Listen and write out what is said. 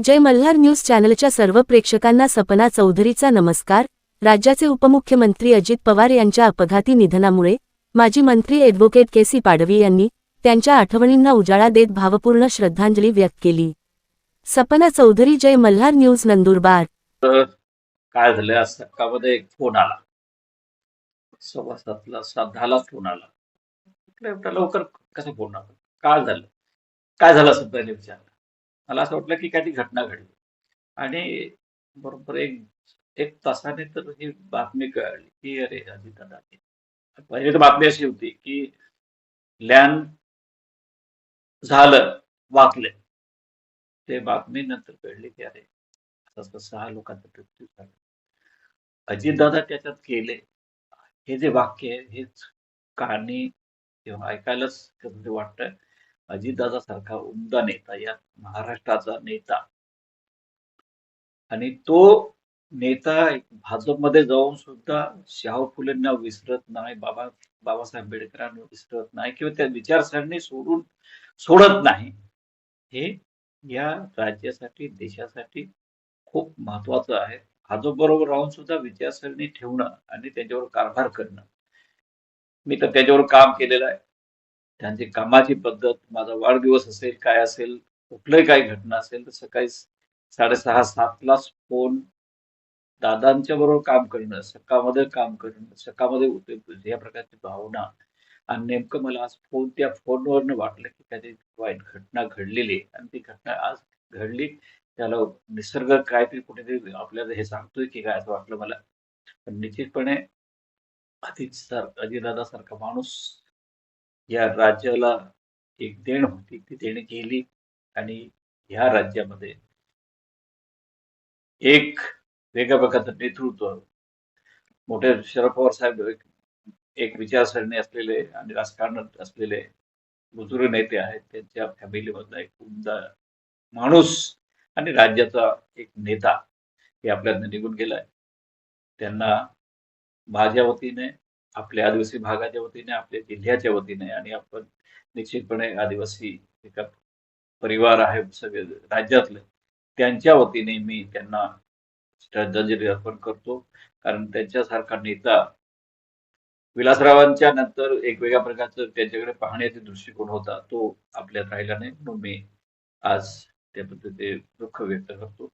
जय Malhar news चॅनलच्या सर्व प्रेक्षकांना सपना चौधरीचा नमस्कार। राज्याचे उपमुख्यमंत्री अजित पवार यांच्या अपघाती निधनामुळे माजी मंत्री ॲडव्होकेट के.सी. पाडवी यांनी त्यांच्या आठवणींना उजाळा देत भावपूर्ण श्रद्धांजली व्यक्त केली। सपना चौधरी, जय मल्हार न्यूज, नंदुरबार। काय झालं, आज सकाळमध्ये एक फोन आला, 7:15 श्राद्धाला फोन आला। म्हटलं लवकर कसं फोन आला, काय झालं असं पहिले विचारलं। मला असं वाटलं की काही घटना घडली आणि बरोबर एक तासाने तर ही बातमी कळली की अरे अजितदादा, पहिली तर बातमी अशी होती की लँड झालं, वाचले। ते बातमी नंतर कळली की अरे असं 6 लोकांचा मृत्यू झाला। अजितदादा त्याच्यात गेले हे जे वाक्य आहे, हेच कहाणी तेव्हा ऐकायलाच कसं वाटतं। अजितदादा सारखा उमदा नेता, या महाराष्ट्राचा नेता, आणि तो नेता भाजपमध्ये जाऊन सुद्धा शाहू फुलेंना विसरत नाही, बाबासाहेब आंबेडकरांना विसरत नाही किंवा त्या विचारसरणी सोडत नाही। हे या राज्यासाठी, देशासाठी खूप महत्वाचं आहे। भाजपबरोबर राहून सुद्धा विचारसरणी ठेवणं आणि त्याच्यावर कारभार करणं। मी तर त्याच्यावर काम केलेलं आहे। त्यांची कामाची पद्धत, माझा वाढदिवस असेल, काय असेल, कुठलंही काही घटना असेल तर सकाळी 6:30-7 लाच फोन, दादांच्या बरोबर काम करणं, सकाळमध्ये काम करणं, सकाळमध्ये या प्रकारची भावना। आणि नेमकं मला आज त्या फोनवरनं वाटलं की काही वाईट घटना घडलेली आहे आणि ती घटना आज घडली। त्याला निसर्ग काहीतरी कुठेतरी आपल्याला हे सांगतोय की काय, असं वाटलं मला। पण निश्चितपणे अजितदादा सारखा माणूस या राज्याला एक देण होती, ती देण केली आणि ह्या राज्यामध्ये एक वेगळ्या प्रकारचं नेतृत्व, मोठे शरद पवार साहेब एक विचारसरणी असलेले आणि राजकारणात असलेले बुजुर्ग नेते आहेत, त्यांच्या फॅमिलीमधला एक उमदा माणूस आणि राज्याचा एक नेता हे आपल्यातनं निघून गेलाय। त्यांना माझ्या वतीने, आपल्या आदिवासी भागाच्या वतीने, आपल्या जिल्ह्याच्या वतीने आणि आपण निश्चितपणे आदिवासी एका परिवार आहे सगळे राज्यातले, त्यांच्या वतीने मी त्यांना श्रद्धांजली अर्पण करतो। कारण त्यांच्यासारखा नेता, विलासरावांच्या नंतर एक वेगळ्या प्रकारचं त्यांच्याकडे पाहण्याचा दृष्टिकोन होता, तो आपल्यात राहिला नाही, म्हणून मी आज त्याबद्दल ते दुःख व्यक्त करतो।